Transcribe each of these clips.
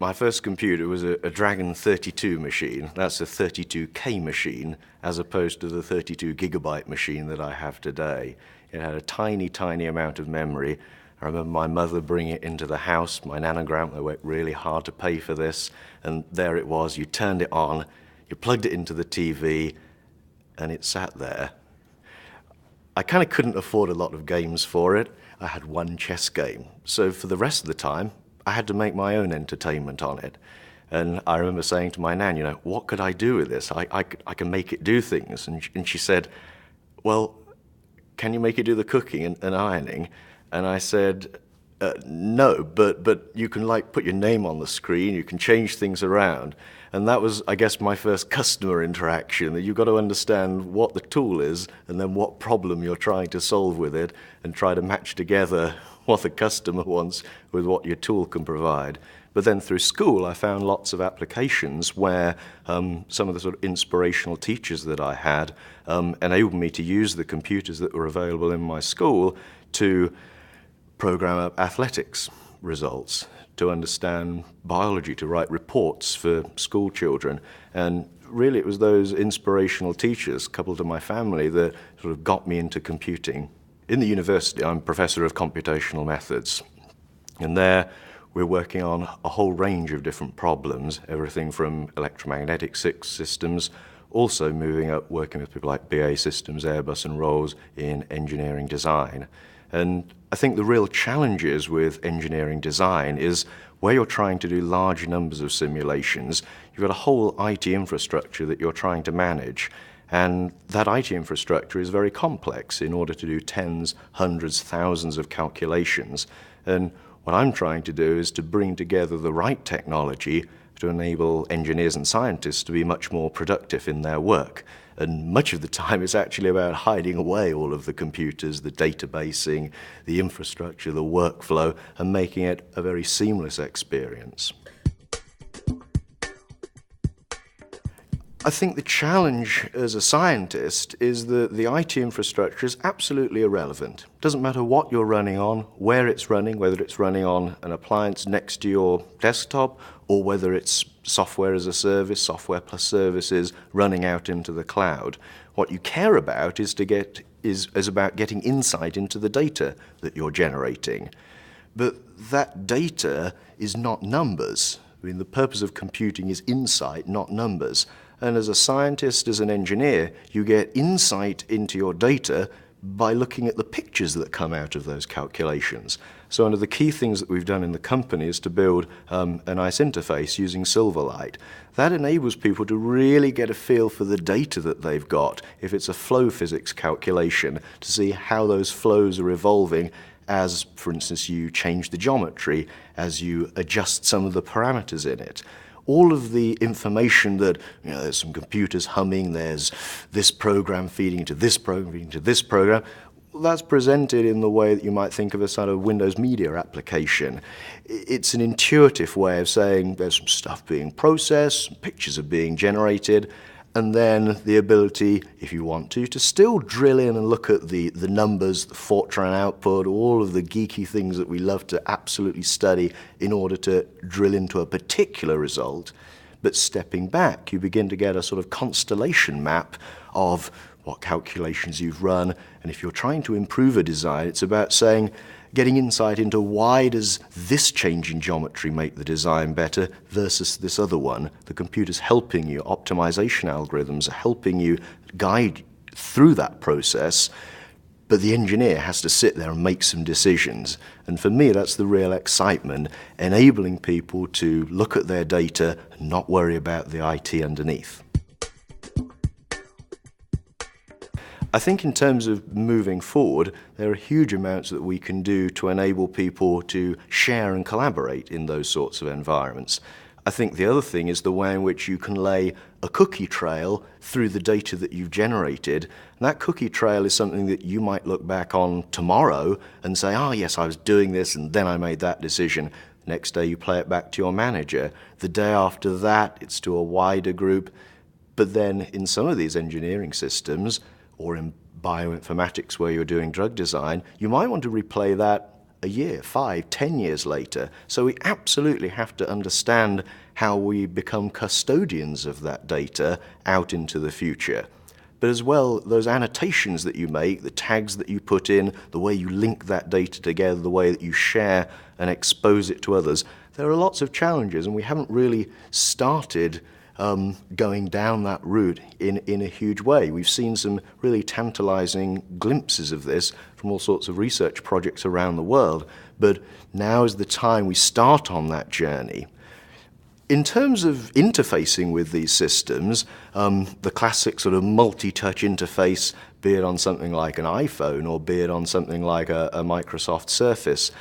My first computer was a Dragon 32 machine. That's a 32K machine, as opposed to the 32 gigabyte machine that I have today. It had a tiny, tiny amount of memory. I remember my mother bringing it into the house, my nanogram. They worked really hard to pay for this, and there it was. You turned it on, you plugged it into the TV, and it sat there. I kind of couldn't afford a lot of games for it. I had one chess game. So for the rest of the time, I had to make my own entertainment on it. And I remember saying to my nan, what could I do with this? I can make it do things. And she said, well, can you make it do the cooking and ironing? And I said, no, but you can put your name on the screen, you can change things around. And that was, I guess, my first customer interaction, that you've got to understand what the tool is and then what problem you're trying to solve with it and try to match together what the customer wants with what your tool can provide. But then through school, I found lots of applications where some of the sort of inspirational teachers that I had enabled me to use the computers that were available in my school to program up athletics results, to understand biology, to write reports for school children. And really it was those inspirational teachers, coupled to my family, that sort of got me into computing. In the university, I'm professor of computational methods, and there we're working on a whole range of different problems, everything from electromagnetic systems, also moving up, working with people like BAE Systems, Airbus and Rolls in engineering design. And I think the real challenges with engineering design is where you're trying to do large numbers of simulations, you've got a whole IT infrastructure that you're trying to manage. And that IT infrastructure is very complex in order to do tens, hundreds, thousands of calculations. And what I'm trying to do is to bring together the right technology to enable engineers and scientists to be much more productive in their work. And much of the time it's actually about hiding away all of the computers, the databasing, the infrastructure, the workflow, and making it a very seamless experience. I think the challenge as a scientist is that the IT infrastructure is absolutely irrelevant. It doesn't matter what you're running on, where it's running, whether it's running on an appliance next to your desktop, or whether it's software as a service, software plus services running out into the cloud. What you care about is about getting insight into the data that you're generating. But that data is not numbers. I mean, the purpose of computing is insight, not numbers. And as a scientist, as an engineer, you get insight into your data by looking at the pictures that come out of those calculations. So one of the key things that we've done in the company is to build a nice interface using Silverlight. That enables people to really get a feel for the data that they've got, if it's a flow physics calculation, to see how those flows are evolving as, for instance, you change the geometry, as you adjust some of the parameters in it. All of the information that, there's some computers humming, there's this program feeding into this program, feeding into this program, that's presented in the way that you might think of a sort of Windows Media application. It's an intuitive way of saying there's some stuff being processed, some pictures are being generated, and then the ability, if you want to still drill in and look at the numbers, the Fortran output, all of the geeky things that we love to absolutely study in order to drill into a particular result. But stepping back, you begin to get a sort of constellation map of what calculations you've run. And if you're trying to improve a design, it's about getting insight into why does this change in geometry make the design better versus this other one. The computer's helping you, optimization algorithms are helping you guide through that process, but the engineer has to sit there and make some decisions. And for me, that's the real excitement, enabling people to look at their data and not worry about the IT underneath. I think in terms of moving forward, there are huge amounts that we can do to enable people to share and collaborate in those sorts of environments. I think the other thing is the way in which you can lay a cookie trail through the data that you've generated. And that cookie trail is something that you might look back on tomorrow and say, yes, I was doing this and then I made that decision. Next day you play it back to your manager. The day after that, it's to a wider group. But then in some of these engineering systems, or in bioinformatics where you're doing drug design, you might want to replay that a year, 5, 10 years later. So we absolutely have to understand how we become custodians of that data out into the future. But as well, those annotations that you make, the tags that you put in, the way you link that data together, the way that you share and expose it to others, there are lots of challenges, and we haven't really started going down that route in a huge way. We've seen some really tantalizing glimpses of this from all sorts of research projects around the world, but now is the time we start on that journey. In terms of interfacing with these systems, the classic sort of multi-touch interface, be it on something like an iPhone or be it on something like a Microsoft Surface,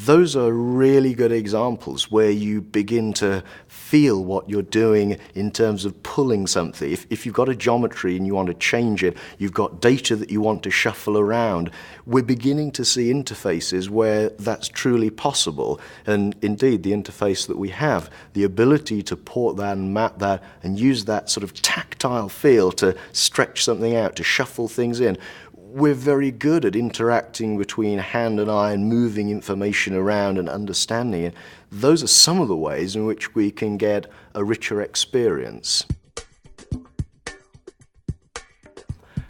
those are really good examples where you begin to feel what you're doing in terms of pulling something. If you've got a geometry and you want to change it, you've got data that you want to shuffle around, we're beginning to see interfaces where that's truly possible. And indeed, the interface that we have, the ability to port that and map that and use that sort of tactile feel to stretch something out, to shuffle things in. We're very good at interacting between hand and eye and moving information around and understanding it. Those are some of the ways in which we can get a richer experience.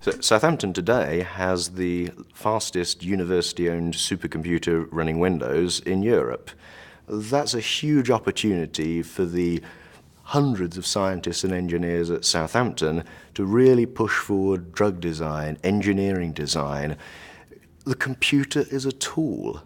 So Southampton today has the fastest university-owned supercomputer running Windows in Europe. That's a huge opportunity for the hundreds of scientists and engineers at Southampton to really push forward drug design, engineering design. The computer is a tool.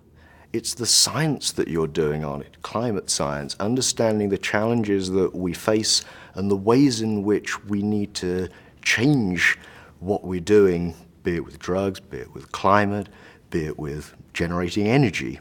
It's the science that you're doing on it, climate science, understanding the challenges that we face and the ways in which we need to change what we're doing, be it with drugs, be it with climate, be it with generating energy.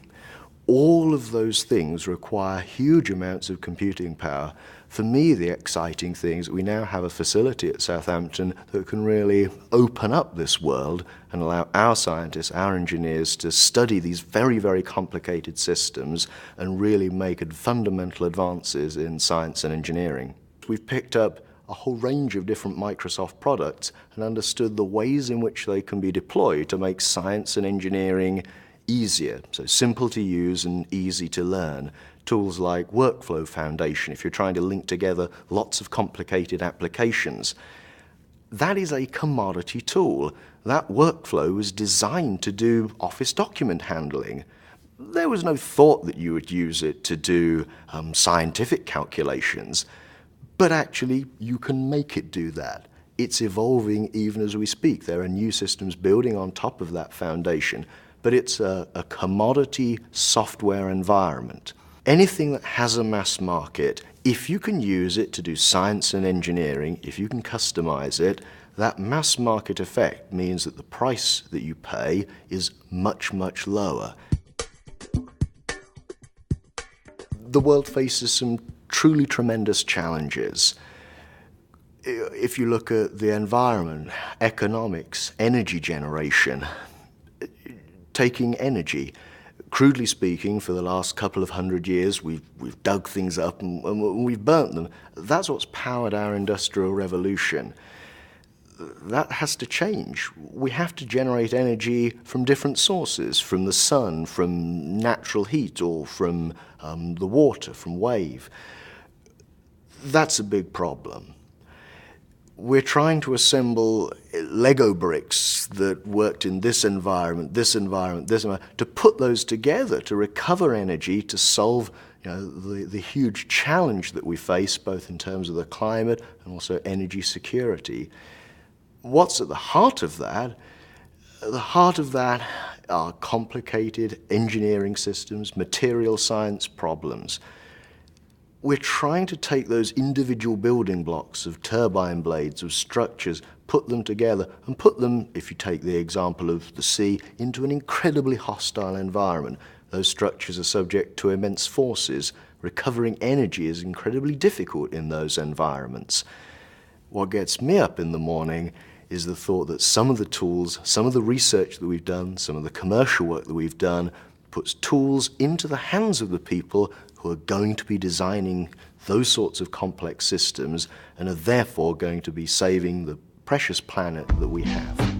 All of those things require huge amounts of computing power. For me, the exciting thing is that we now have a facility at Southampton that can really open up this world and allow our scientists, our engineers to study these very, very complicated systems and really make fundamental advances in science and engineering. We've picked up a whole range of different Microsoft products and understood the ways in which they can be deployed to make science and engineering easier, so simple to use and easy to learn. Tools like Workflow Foundation, if you're trying to link together lots of complicated applications. That is a commodity tool. That workflow was designed to do office document handling. There was no thought that you would use it to do scientific calculations, but actually you can make it do that. It's evolving even as we speak. There are new systems building on top of that foundation, but it's a commodity software environment. Anything that has a mass market, if you can use it to do science and engineering, if you can customize it, that mass market effect means that the price that you pay is much, much lower. The world faces some truly tremendous challenges. If you look at the environment, economics, energy generation, taking energy. Crudely speaking, for the last couple of hundred years, we've dug things up and we've burnt them. That's what's powered our industrial revolution. That has to change. We have to generate energy from different sources, from the sun, from natural heat, or from the water, from wave. That's a big problem. We're trying to assemble Lego bricks that worked in this environment, to put those together, to recover energy, to solve the huge challenge that we face, both in terms of the climate and also energy security. What's at the heart of that? At the heart of that are complicated engineering systems, material science problems. We're trying to take those individual building blocks of turbine blades, of structures, put them together and put them, if you take the example of the sea, into an incredibly hostile environment. Those structures are subject to immense forces. Recovering energy is incredibly difficult in those environments. What gets me up in the morning is the thought that some of the tools, some of the research that we've done, some of the commercial work that we've done, puts tools into the hands of the people who are going to be designing those sorts of complex systems and are therefore going to be saving the precious planet that we have.